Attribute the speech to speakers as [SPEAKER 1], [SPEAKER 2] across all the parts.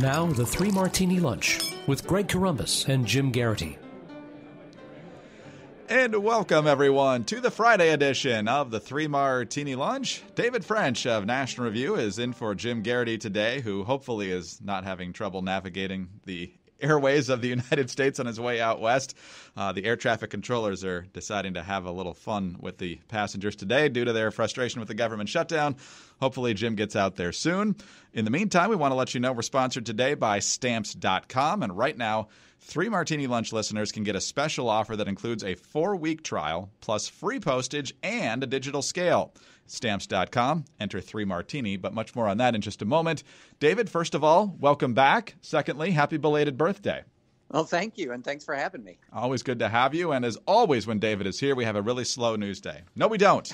[SPEAKER 1] Now, the Three Martini Lunch with Greg Corombos and Jim Garrity.
[SPEAKER 2] And welcome, everyone, to the Friday edition of the Three Martini Lunch. David French of National Review is in for Jim Garrity today, who hopefully is not having trouble navigating the airways of the United States on his way out west. The air traffic controllers are deciding to have a little fun with the passengers today due to their frustration with the government shutdown. Hopefully Jim gets out there soon. In the meantime, we want to let you know we're sponsored today by Stamps.com. And right now, Three Martini Lunch listeners can get a special offer that includes a 4-week trial plus free postage and a digital scale. Stamps.com. Enter 3 Martini, but much more on that in just a moment. David, first of all, welcome back. Secondly, happy belated birthday.
[SPEAKER 3] Well, thank you, and thanks for having me.
[SPEAKER 2] Always good to have you. And as always, when David is here, we have a really slow news day. No, we don't.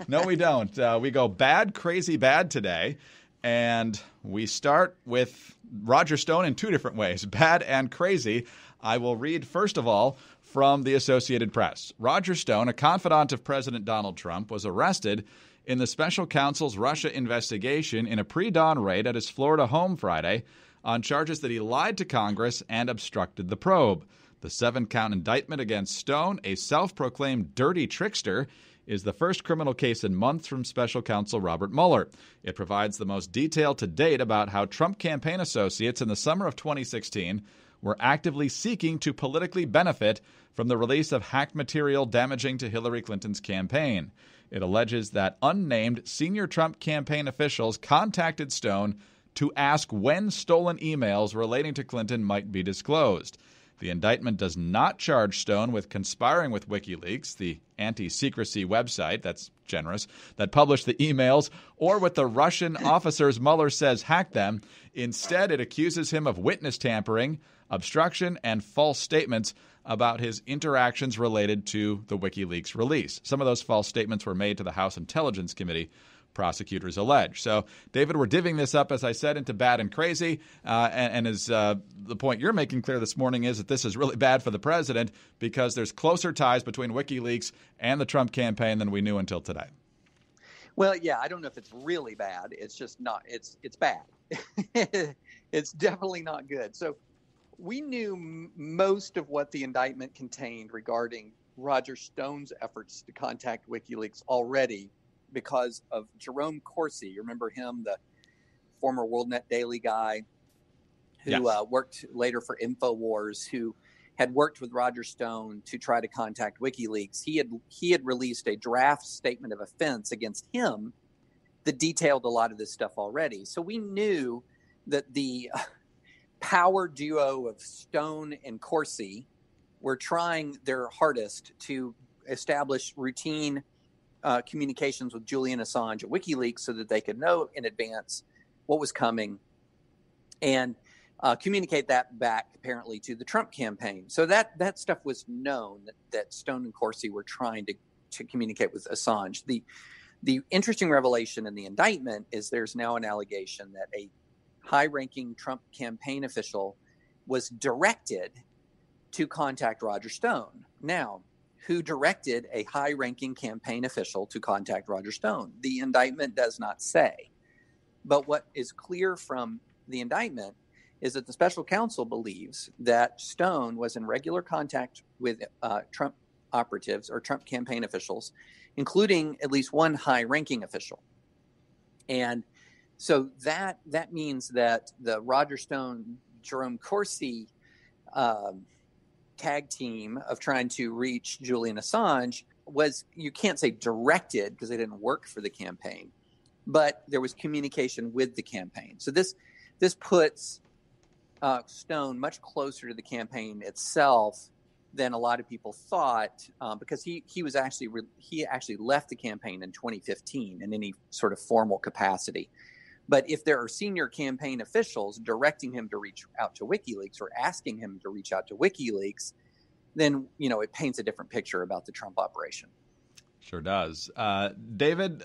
[SPEAKER 2] No, we don't. We go bad, crazy, bad today. And we start with Roger Stone in 2 different ways, bad and crazy. I will read, first of all, from the Associated Press. Roger Stone, a confidant of President Donald Trump, was arrested in the special counsel's Russia investigation in a pre-dawn raid at his Florida home Friday on charges that he lied to Congress and obstructed the probe. The 7-count indictment against Stone, a self-proclaimed dirty trickster, is the first criminal case in months from special counsel Robert Mueller. It provides the most detail to date about how Trump campaign associates in the summer of 2016 were actively seeking to politically benefit from the release of hacked material damaging to Hillary Clinton's campaign. It alleges that unnamed senior Trump campaign officials contacted Stone to ask when stolen emails relating to Clinton might be disclosed. The indictment does not charge Stone with conspiring with WikiLeaks, the anti-secrecy website, that's generous, that published the emails, or with the Russian officers Mueller says hacked them. Instead, it accuses him of witness tampering, obstruction, and false statements about his interactions related to the WikiLeaks release. Some of those false statements were made to the House Intelligence Committee, prosecutors allege. So, David, we're divvying this up, as I said, into bad and crazy. And as the point you're making clear this morning is that this is really bad for the president because there's closer ties between WikiLeaks and the Trump campaign than we knew until today.
[SPEAKER 3] Well, yeah, I don't know if it's really bad. It's just not. It's bad. It's definitely not good. So we knew most of what the indictment contained regarding Roger Stone's efforts to contact WikiLeaks already, because of Jerome Corsi. You remember him, the former WorldNet Daily guy who
[SPEAKER 2] Yes.
[SPEAKER 3] Worked later for InfoWars, who had worked with Roger Stone to try to contact WikiLeaks. He had released a draft statement of offense against him that detailed a lot of this stuff already. So we knew that the power duo of Stone and Corsi were trying their hardest to establish routine communications with Julian Assange at WikiLeaks so that they could know in advance what was coming and communicate that back apparently to the Trump campaign. So that stuff was known, that Stone and Corsi were trying to communicate with Assange. The interesting revelation in the indictment is there's now an allegation that a high-ranking Trump campaign official was directed to contact Roger Stone. Now, who directed a high-ranking campaign official to contact Roger Stone? The indictment does not say. But what is clear from the indictment is that the special counsel believes that Stone was in regular contact with Trump operatives or Trump campaign officials, including at least one high-ranking official. And so that means that the Roger Stone, Jerome Corsi tag team of trying to reach Julian Assange was, you can't say directed because they didn't work for the campaign, but there was communication with the campaign. So this puts Stone much closer to the campaign itself than a lot of people thought, because he actually left the campaign in 2015 in any sort of formal capacity. But if there are senior campaign officials directing him to reach out to WikiLeaks or asking him to reach out to WikiLeaks, then, it paints a different picture about the Trump operation.
[SPEAKER 2] Sure does. David,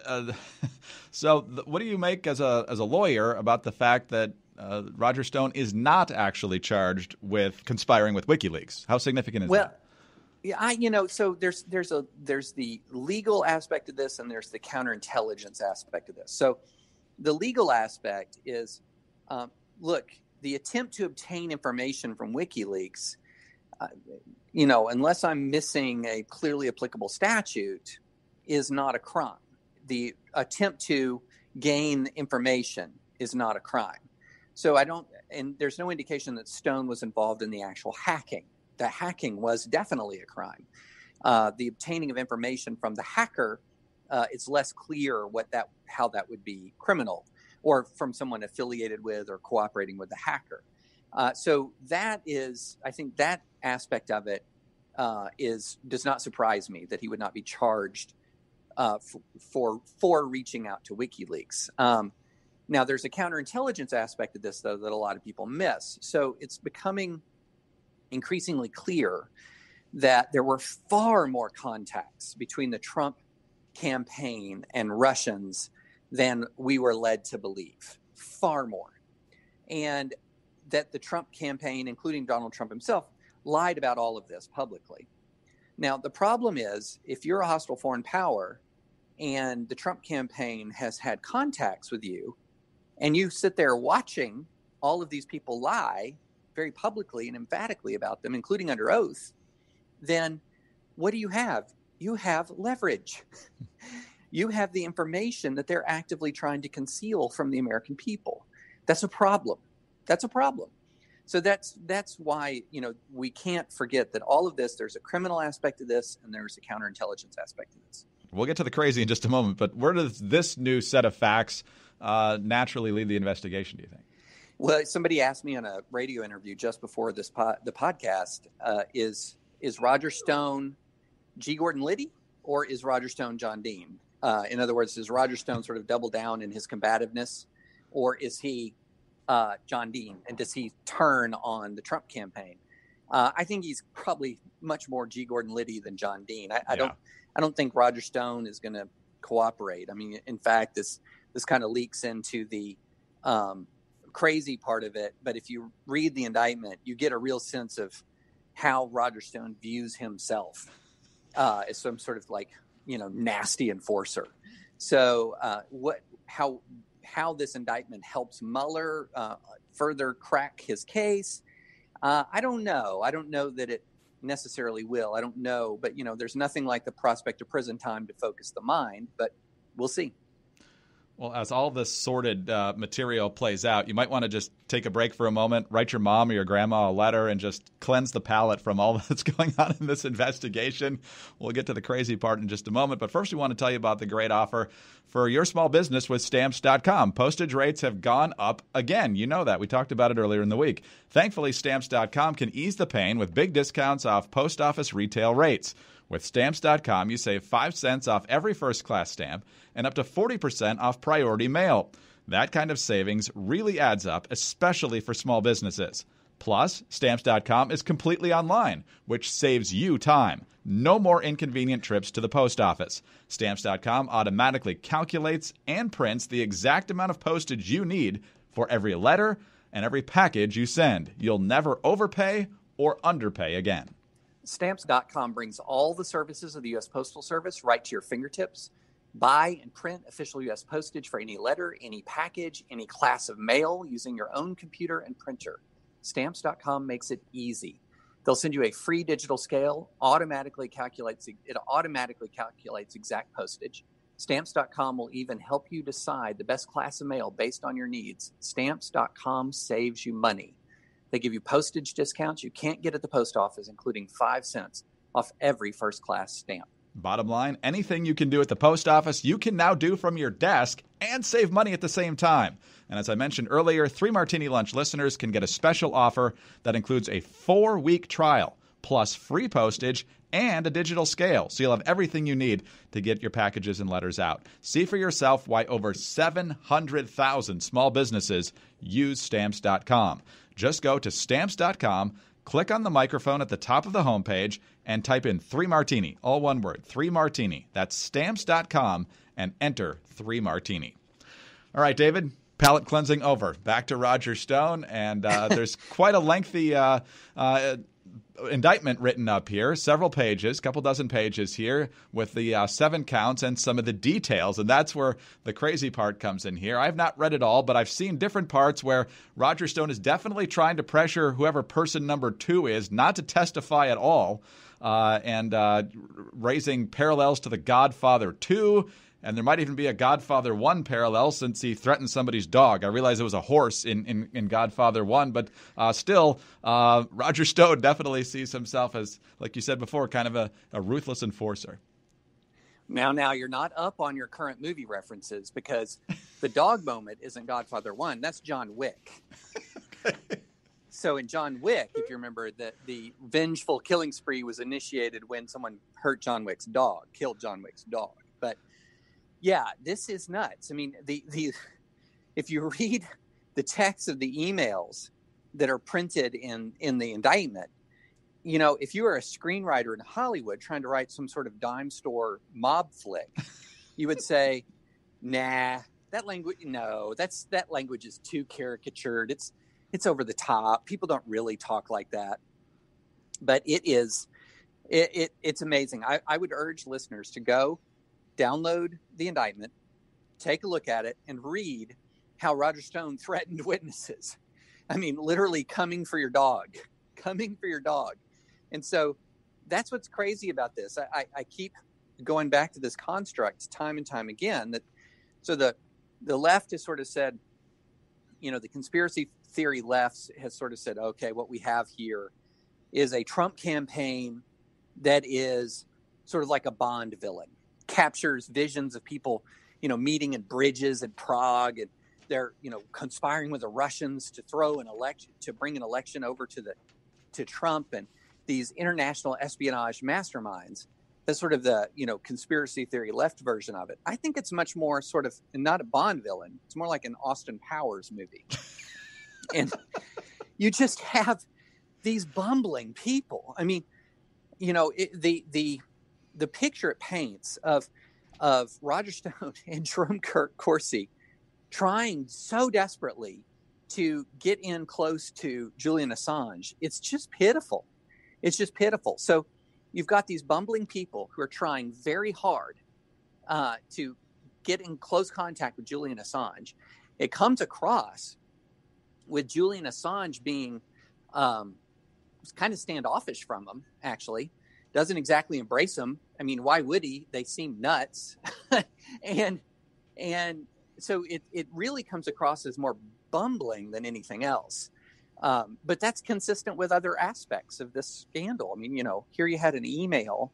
[SPEAKER 2] so what do you make as a lawyer about the fact that Roger Stone is not actually charged with conspiring with WikiLeaks? How significant is that?
[SPEAKER 3] Yeah, so there's the legal aspect of this and there's the counterintelligence aspect of this. So the legal aspect is, look, the attempt to obtain information from WikiLeaks, unless I'm missing a clearly applicable statute, is not a crime. The attempt to gain information is not a crime. So and there's no indication that Stone was involved in the actual hacking. The hacking was definitely a crime. The obtaining of information from the hacker, it's less clear how that would be criminal, or from someone affiliated with or cooperating with the hacker. So that is, I think that aspect of it does not surprise me that he would not be charged for reaching out to WikiLeaks. Now, there's a counterintelligence aspect of this, though, that a lot of people miss. So it's becoming increasingly clear that there were far more contacts between the Trump campaign and Russians than we were led to believe. Far more. And that the Trump campaign, including Donald Trump himself, lied about all of this publicly. Now, the problem is, if you're a hostile foreign power and the Trump campaign has had contacts with you, and you sit there watching all of these people lie very publicly and emphatically about them, including under oath, then what do you have? You have leverage. You have the information that they're actively trying to conceal from the American people. That's a problem. That's a problem. So that's why, we can't forget that all of this, there's a criminal aspect of this and there's a counterintelligence aspect of this.
[SPEAKER 2] We'll get to the crazy in just a moment, but where does this new set of facts naturally lead the investigation, do you think?
[SPEAKER 3] Well, somebody asked me on a radio interview just before the podcast, is Roger Stone G. Gordon Liddy, or is Roger Stone John Dean? In other words, does Roger Stone sort of double down in his combativeness, or is he John Dean, and does he turn on the Trump campaign? I think he's probably much more G. Gordon Liddy than John Dean. I don't think Roger Stone is going to cooperate. I mean, in fact, this kind of leaks into the crazy part of it. But if you read the indictment, you get a real sense of how Roger Stone views himself as some sort of nasty enforcer. So how this indictment helps Mueller further crack his case, I don't know. I don't know that it necessarily will. I don't know. But, there's nothing like the prospect of prison time to focus the mind. But we'll see.
[SPEAKER 2] Well, as all this sordid material plays out, you might want to just take a break for a moment, write your mom or your grandma a letter, and just cleanse the palate from all that's going on in this investigation. We'll get to the crazy part in just a moment. But first, we want to tell you about the great offer for your small business with Stamps.com. Postage rates have gone up again. You know that. We talked about it earlier in the week. Thankfully, Stamps.com can ease the pain with big discounts off post office retail rates. With Stamps.com, you save 5 cents off every first-class stamp and up to 40% off priority mail. That kind of savings really adds up, especially for small businesses. Plus, Stamps.com is completely online, which saves you time. No more inconvenient trips to the post office. Stamps.com automatically calculates and prints the exact amount of postage you need for every letter and every package you send. You'll never overpay or underpay again.
[SPEAKER 3] Stamps.com brings all the services of the U.S. Postal Service right to your fingertips. Buy and print official U.S. postage for any letter, any package, any class of mail using your own computer and printer. Stamps.com makes it easy. They'll send you a free digital scale, it automatically calculates exact postage. Stamps.com will even help you decide the best class of mail based on your needs. Stamps.com saves you money. They give you postage discounts you can't get at the post office, including 5 cents off every first-class stamp.
[SPEAKER 2] Bottom line, anything you can do at the post office, you can now do from your desk and save money at the same time. And as I mentioned earlier, 3 Martini Lunch listeners can get a special offer that includes a 4-week trial, plus free postage and a digital scale. So you'll have everything you need to get your packages and letters out. See for yourself why over 700,000 small businesses use Stamps.com. Just go to Stamps.com, click on the microphone at the top of the homepage, and type in 3 Martini, all one word, 3 Martini. That's Stamps.com, and enter 3 Martini. All right, David, palate cleansing over. Back to Roger Stone, and there's quite a lengthy indictment written up here, several pages, couple dozen pages here with the 7 counts and some of the details. And that's where the crazy part comes in here. I've not read it all, but I've seen different parts where Roger Stone is definitely trying to pressure whoever person number 2 is not to testify at all, and raising parallels to The Godfather 2. And there might even be a Godfather 1 parallel since he threatened somebody's dog. I realize it was a horse in Godfather 1, but still, Roger Stone definitely sees himself as, like you said before, kind of a ruthless enforcer.
[SPEAKER 3] Now you're not up on your current movie references, because the dog moment isn't Godfather 1. That's John Wick. So in John Wick, if you remember, the vengeful killing spree was initiated when someone hurt John Wick's dog, killed John Wick's dog. But yeah, this is nuts. I mean, if you read the text of the emails that are printed in the indictment, you know, if you were a screenwriter in Hollywood trying to write some sort of dime store mob flick, you would say, nah, that language is too caricatured. It's over the top. People don't really talk like that. But it's amazing. I would urge listeners to go download the indictment, take a look at it, and read how Roger Stone threatened witnesses. I mean, literally coming for your dog. And so that's what's crazy about this. I keep going back to this construct time and time again. So the left has sort of said, you know, the conspiracy theory left has sort of said, okay, what we have here is a Trump campaign that is sort of like a Bond villain. Captures visions of people, you know, meeting in bridges in Prague, and they're, you know, conspiring with the Russians to bring an election over to Trump, and these international espionage masterminds. That's sort of the, you know, conspiracy theory left version of it. I think it's much more sort of not a Bond villain. It's more like an Austin Powers movie. And you just have these bumbling people. I mean, you know, the picture it paints of Roger Stone and Jerome Corsi trying so desperately to get in close to Julian Assange, it's just pitiful. So you've got these bumbling people who are trying very hard to get in close contact with Julian Assange. It comes across with Julian Assange being kind of standoffish from him, actually. Doesn't exactly embrace them. I mean, why would he? They seem nuts. and so it really comes across as more bumbling than anything else. But that's consistent with other aspects of this scandal. I mean, you know, here you had an email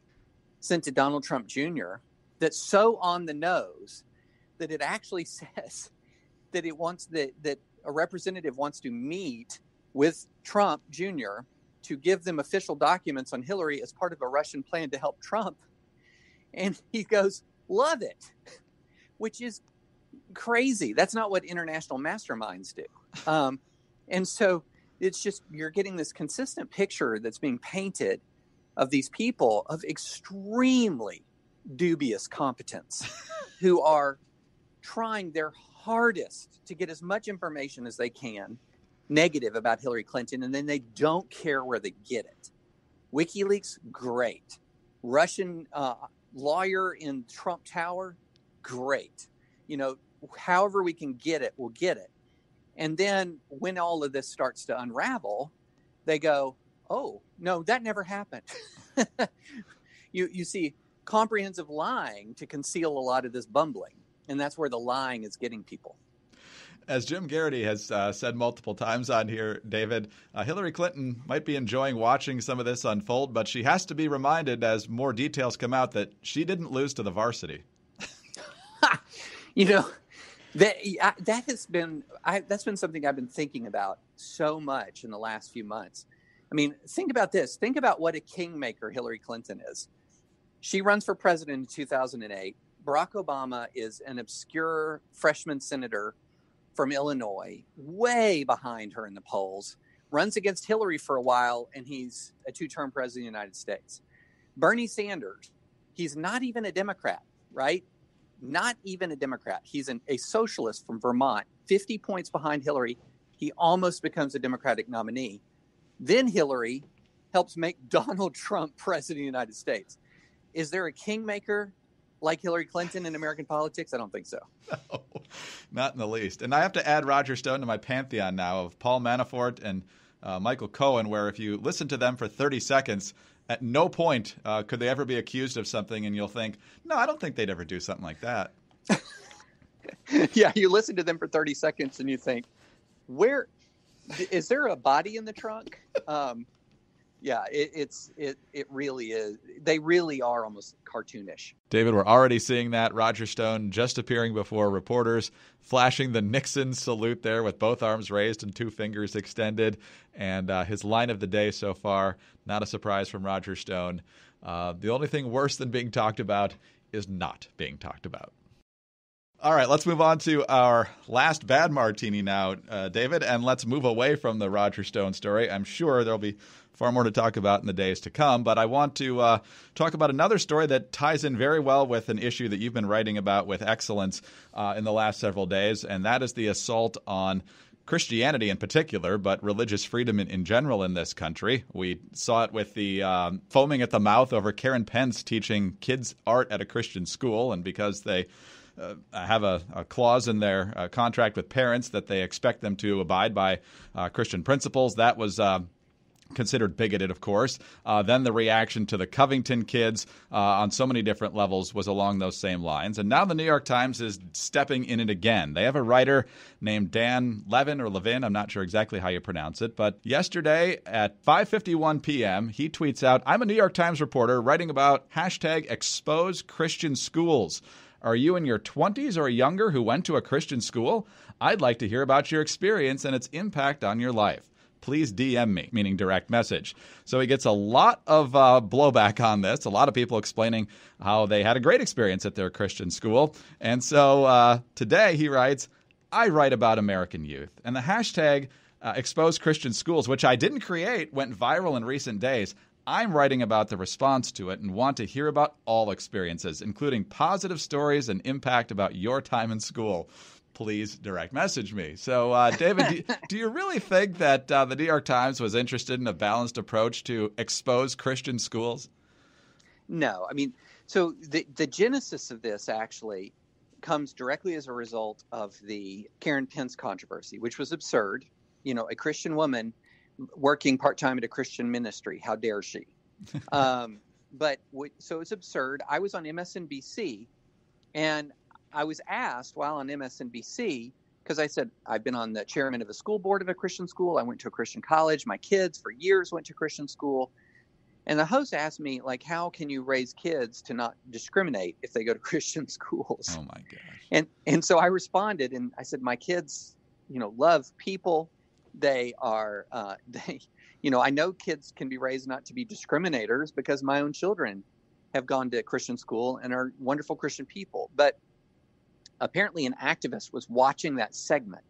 [SPEAKER 3] sent to Donald Trump Jr. that's so on the nose that it actually says that that a representative wants to meet with Trump Jr. to give them official documents on Hillary as part of a Russian plan to help Trump. And he goes, love it, which is crazy. That's not what international masterminds do. And so it's just, you're getting this consistent picture that's being painted of these people of extremely dubious competence who are trying their hardest to get as much information as they can negative about Hillary Clinton, and then they don't care where they get it. WikiLeaks, great. Russian lawyer in Trump Tower, great. You know, however we can get it, we'll get it. And then when all of this starts to unravel, they go, oh, no, that never happened. You see comprehensive lying to conceal a lot of this bumbling. And that's where the lying is getting people.
[SPEAKER 2] As Jim Garrity has said multiple times on here, David, Hillary Clinton might be enjoying watching some of this unfold, but she has to be reminded as more details come out that she didn't lose to the varsity.
[SPEAKER 3] You know, that's been something I've been thinking about so much in the last few months. I mean, think about this. Think about what a kingmaker Hillary Clinton is. She runs for president in 2008. Barack Obama is an obscure freshman senator from Illinois, way behind her in the polls, runs against Hillary for a while, and he's a two-term president of the United States. Bernie Sanders, he's not even a Democrat, right? Not even a Democrat. He's a socialist from Vermont, 50 points behind Hillary. He almost becomes a Democratic nominee. Then Hillary helps make Donald Trump president of the United States. Is there a kingmaker like Hillary Clinton in American politics? I don't think so.
[SPEAKER 2] No, not in the least. And I have to add Roger Stone to my pantheon now of Paul Manafort and Michael Cohen, where if you listen to them for 30 seconds, at no point could they ever be accused of something, and you'll think, no, I don't think they'd ever do something like that.
[SPEAKER 3] Yeah, you listen to them for 30 seconds and you think, where is there a body in the trunk? Yeah, it really is. They really are almost cartoonish.
[SPEAKER 2] David, we're already seeing that. Roger Stone just appearing before reporters, flashing the Nixon salute there with both arms raised and two fingers extended. And his line of the day so far, not a surprise from Roger Stone. The only thing worse than being talked about is not being talked about. All right, let's move on to our last bad martini now, David, and let's move away from the Roger Stone story. I'm sure there'll be far more to talk about in the days to come, but I want to talk about another story that ties in very well with an issue that you've been writing about with excellence in the last several days, and that is the assault on Christianity in particular, but religious freedom in general in this country. We saw it with the foaming at the mouth over Karen Pence teaching kids art at a Christian school, and because they have a clause in their contract with parents that they expect them to abide by Christian principles. That was considered bigoted, of course. Then the reaction to the Covington kids on so many different levels was along those same lines. And now the New York Times is stepping in it again. They have a writer named Dan Levin, or Levin, I'm not sure exactly how you pronounce it, but yesterday at 5:51 p.m., he tweets out, "I'm a New York Times reporter writing about hashtag expose Christian schools. Are you in your 20s or younger who went to a Christian school? I'd like to hear about your experience and its impact on your life. Please DM me," meaning direct message. So he gets a lot of blowback on this, a lot of people explaining how they had a great experience at their Christian school. And so today he writes, "I write about American youth." And the hashtag expose Christian schools, which I didn't create, went viral in recent days. I'm writing about the response to it and want to hear about all experiences, including positive stories and impact about your time in school. Please direct message me. So, David, do you really think that the New York Times was interested in a balanced approach to expose Christian schools?
[SPEAKER 3] No. I mean, so the genesis of this actually comes directly as a result of the Karen Pence controversy, which was absurd. You know, a Christian woman working part-time at a Christian ministry. How dare she? So it's absurd. I was on MSNBC, and I was asked while on MSNBC, because I said, I've been on the chairman of the school board of a Christian school. I went to a Christian college. My kids for years went to Christian school. And the host asked me, like, how can you raise kids to not discriminate if they go to Christian schools?
[SPEAKER 2] Oh, my gosh.
[SPEAKER 3] And so I responded, and I said, my kids, love people. They are, I know kids can be raised not to be discriminators because my own children have gone to Christian school and are wonderful Christian people. But apparently an activist was watching that segment,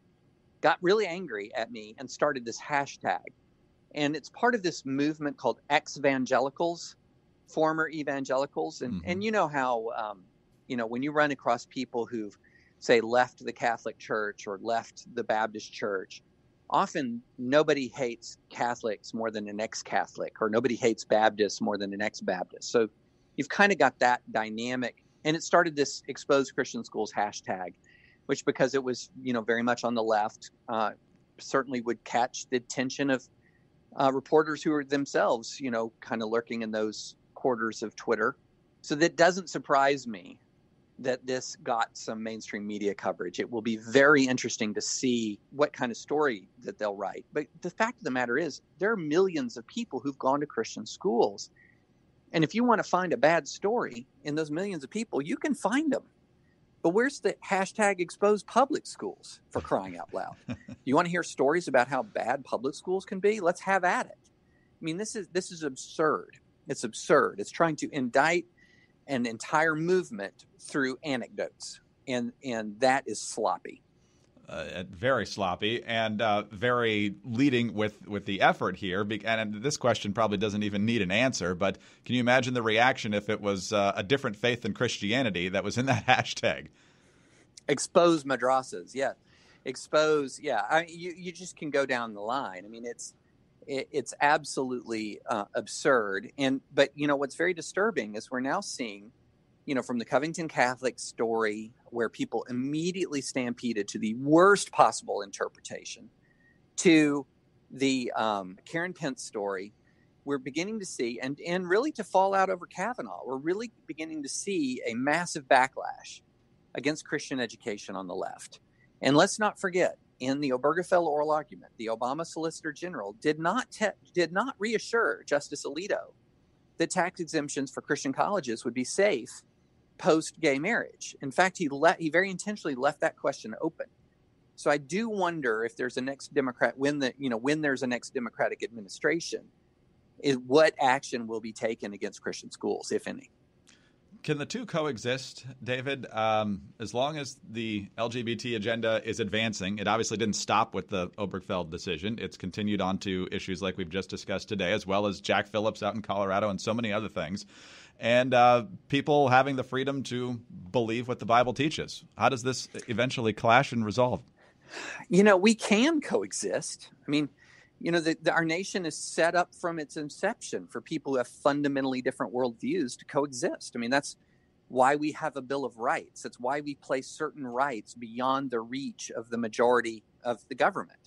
[SPEAKER 3] got really angry at me, and started this hashtag. And it's part of this movement called ex-evangelicals, former evangelicals. And you know how, when you run across people who've, say, left the Catholic Church or left the Baptist Church, often nobody hates Catholics more than an ex-Catholic, or nobody hates Baptists more than an ex-Baptist. So you've kind of got that dynamic. And it started this Expose Christian Schools hashtag, which, because it was, very much on the left, certainly would catch the attention of reporters who are themselves, kind of lurking in those quarters of Twitter. So that doesn't surprise me that this got some mainstream media coverage. It will be very interesting to see what kind of story that they'll write. But the fact of the matter is, there are millions of people who've gone to Christian schools. And if you want to find a bad story in those millions of people, you can find them. But where's the hashtag expose public schools, for crying out loud? You want to hear stories about how bad public schools can be? Let's have at it. I mean, this is absurd. It's absurd. It's trying to indict an entire movement through anecdotes, and that is sloppy.
[SPEAKER 2] Very sloppy and very leading with the effort here. And this question probably doesn't even need an answer, but can you imagine the reaction if it was a different faith than Christianity that was in that hashtag?
[SPEAKER 3] Expose madrasas, yeah. Expose, yeah. You just can go down the line. I mean, It's absolutely absurd. But what's very disturbing is we're now seeing, from the Covington Catholic story, where people immediately stampeded to the worst possible interpretation, to the Karen Pence story, we're beginning to see, and really to fall out over Kavanaugh, we're really beginning to see a massive backlash against Christian education on the left. And let's not forget, in the Obergefell oral argument, the Obama Solicitor General did not reassure Justice Alito that tax exemptions for Christian colleges would be safe post-gay marriage. In fact, he very intentionally left that question open. So I do wonder if there's a next Democrat, when there's a next Democratic administration, is what action will be taken against Christian schools, if any.
[SPEAKER 2] Can the two coexist, David? As long as the LGBT agenda is advancing, it obviously didn't stop with the Obergefell decision. It's continued on to issues like we've just discussed today, as well as Jack Phillips out in Colorado and so many other things. And people having the freedom to believe what the Bible teaches. How does this eventually clash and resolve?
[SPEAKER 3] We can coexist. I mean, our nation is set up from its inception for people who have fundamentally different worldviews to coexist. I mean, that's why we have a Bill of Rights. That's why we place certain rights beyond the reach of the majority of the government.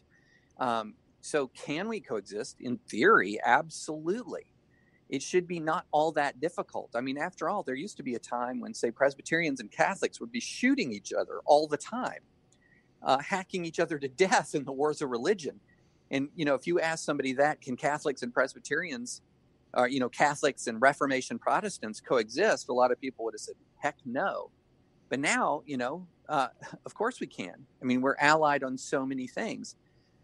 [SPEAKER 3] So can we coexist? In theory, absolutely. It should be not all that difficult. I mean, after all, there used to be a time when, say, Presbyterians and Catholics would be shooting each other all the time, hacking each other to death in the wars of religion. And, if you ask somebody that, can Catholics and Presbyterians, Catholics and Reformation Protestants coexist? A lot of people would have said, heck no. But now, of course we can. I mean, we're allied on so many things.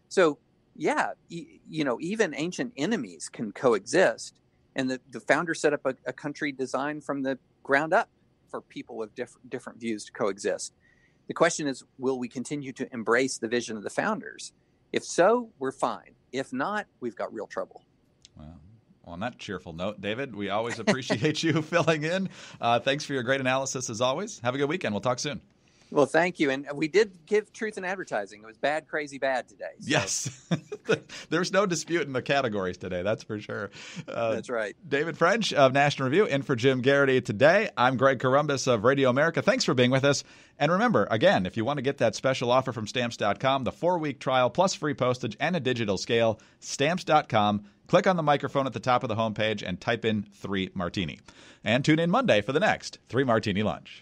[SPEAKER 3] So, yeah, even ancient enemies can coexist. And the founders set up a country designed from the ground up for people with different views to coexist. The question is, will we continue to embrace the vision of the founders? If so, we're fine. If not, we've got real trouble.
[SPEAKER 2] Well, on that cheerful note, David, we always appreciate you filling in. Thanks for your great analysis as always. Have a good weekend. We'll talk soon. Well,
[SPEAKER 3] thank you. And we did give truth in advertising. It was bad, crazy, bad today. So.
[SPEAKER 2] Yes. There's no dispute in the categories today. That's for sure.
[SPEAKER 3] That's right.
[SPEAKER 2] David French of National Review in for Jim Garrity today. I'm Greg Corombos of Radio America. Thanks for being with us. And remember, again, if you want to get that special offer from Stamps.com, the 4-week trial plus free postage and a digital scale, Stamps.com. Click on the microphone at the top of the homepage and type in 3 Martini. And tune in Monday for the next 3 Martini Lunch.